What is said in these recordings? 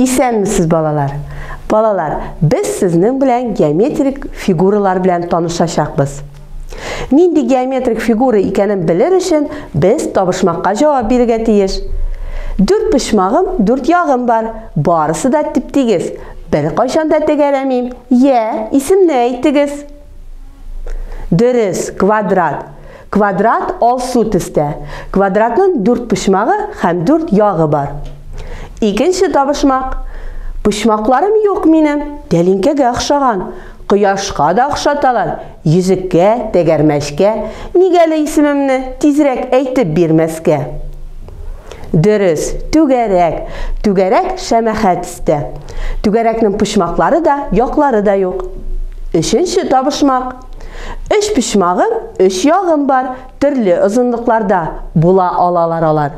Исәнмесез балалар? Балалар, без сезнең белән геометрик фигуралар белән танышачакбыз. Нинди геометрик фигура икәнен белер өчен без табышмакка җавап бирергә тиеш. 4 почмагым, 4 ягым бар. Барысы да тип-тигез. Бер кайчан да тәгәрәмим. Исемне әйтегез. Дөрес, квадрат. Квадрат алсу төстә. Квадратның 4 почмагы һәм 4 ягы бар. Икенче табышмак. Почмакларым юк минем, дәлинкәгә охшаган. Кояшка да охшаталар. Йөзеккә, тәгәрмәчкә. Нигәле исемемне тизрәк әйтеп бирмәскә? Дөрес, түгәрәк. Түгәрәк шәмәхәт төстә. Түгәрәкнең почмаклары да, яклары да юк. Өченче табышмак. 3 почмагым, 3 ягым бар, төрле озынлыкларда була алалар алар.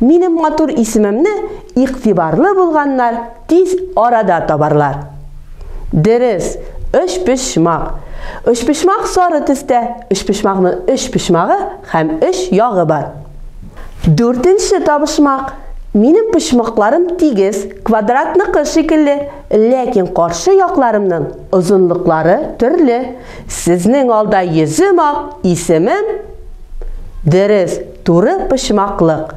Минем матур исемемне игътибарлы булганнар тиз арада табарлар. Дөрес, 3 почмак. 3 почмак сары төстә, 3 почмакның 3 почмагы һәм 3 ягы бар. Дүртенче табышмак. Минем почмакларым тигез, квадратныкы шикелле, ләкин каршы якларымның озынлыклары төрле. Сезнең алда йөзем ак, исемем дөрес, туры почмаклык.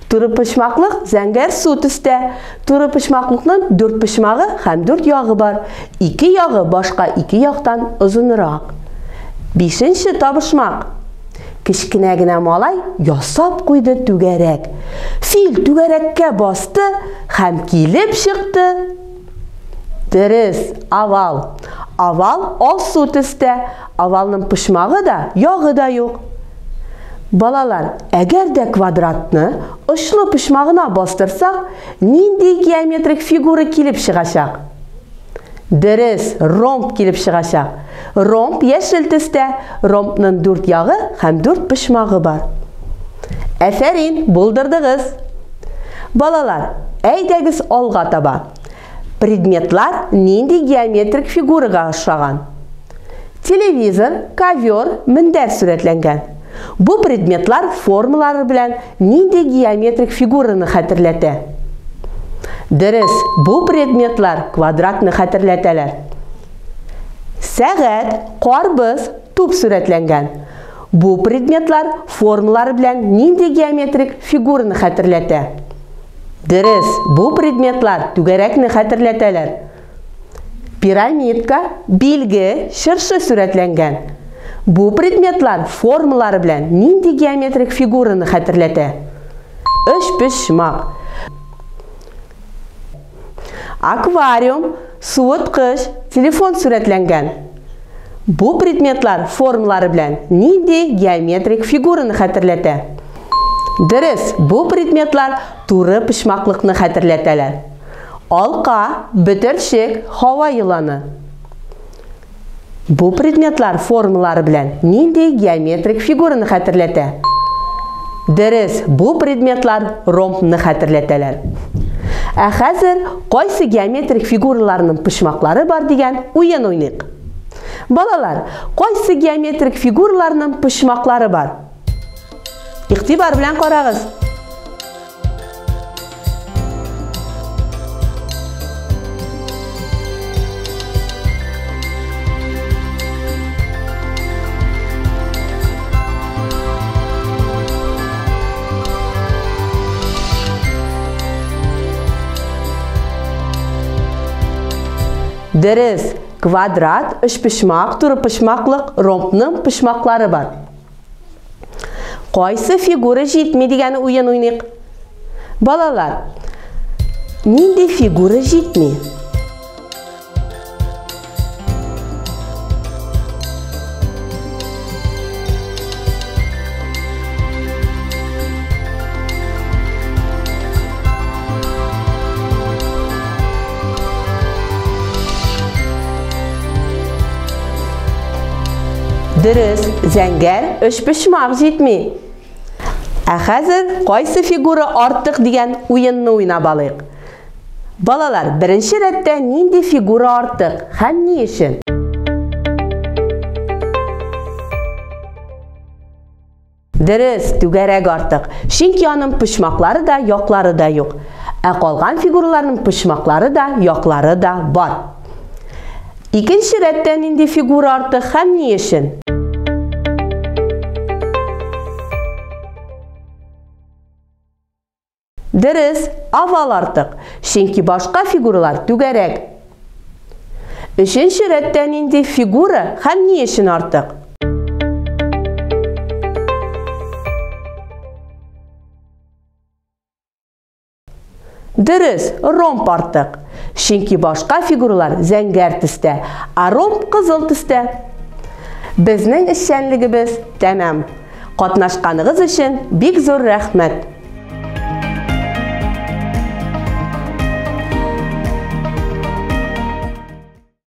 Туры почмаклык зәңгәр су төстә. Туры почмаклыкның 4 почмагы һәм 4 ягы бар. 2 ягы башка 2 яктан озынрак. 5нче табышмак. Кечкенә генә малай ясап куйды түгәрәк. Фил түгәрәккә басты һәм килеп чыкты. Дөрес, овал. Овал алсу төстә. Овалның почмагы да, ягы да юк. Балалар, әгәр дә квадратны очлы почмагына бастырсак, нинди геометрик фигура килеп чыгачак? Дөрес, ромб килеп чыгачак. Ромб яшел төстә, ромбның 4 ягы һәм 4 почмагы бар. Әфәрин, булдырдыгыз. Балалар, әйдәгез алга таба. Предметлар нинди геометрик фигурага охшаган? Телевизор, ковер, мендәр сурәтләнгән. Бу предметлар формалары белән нинди геометрик фигураны хәтерләтә? Дөрес, бу предметлар квадратны хәтерләтәләр. Сәгать, карбыз, туп сурәтләнгән. Бу предметлар формалары белән нинди геометрик фигураны хәтерләтә? Дөрес, бу предметлар түгәрәкне хәтерләтәләр. Пирамидка, билге, шыршы сурәтләнгән. Бу предметлар формалары белән нинди геометрик фигураны хәтерләтә? 3 почмак. Аквариум, суыткыч, телефон сурәтләнгән. Бу предметлар формалары белән нинди геометрик фигураны хәтерләтә? Дөрес, бу предметлар туры почмаклыкны хәтерләтәләр. Алка, бөтерчек, һава йыланы. Бу предметлар формалары белән нинди геометрик фигураны хәтерләтә? Дөрес, бу предметлар ромбны хәтерләтәләр. Ә хәзер кайсы геометрик фигураларның почмаклары бар дигән уен уйныйк. Балалар, кайсы геометрик фигураларның почмаклары бар? Игътибар белән карагыз. Дөрес, квадрат, 3 почмак, туры почмаклык, ромбның почмаклары бар. Кайсы фигура җитми дигән уен уйныйк. Балалар, нинди фигура җитми? Дөрес, зәңгәр, 3 почмак җитми. Ә хәзер кайсы фигура артык дигән уенны уйнап алыйк. Балалар, беренче рәттә нинди фигура артык һәм ни өчен? Дөрес, түгәрәк артык. Чөнки аның почмаклары да, яклары да юк. Ә калган фигураларның почмаклары да, яклары да бар. Икенче рәттән инде фигура артык һәм ни өчен? Дөрес, овал артык, чөнки башка фигуралар түгәрәк. Өченче рәттән инде фигура һәм ни өчен артык? Дөрес, ромб артык, чөнки башка фигуралар зәңгәр төстә, а ромб кызыл төстә. Безнең эшчәнлегебез тәмам. Катнашканыгыз өчен бик зур рәхмәт.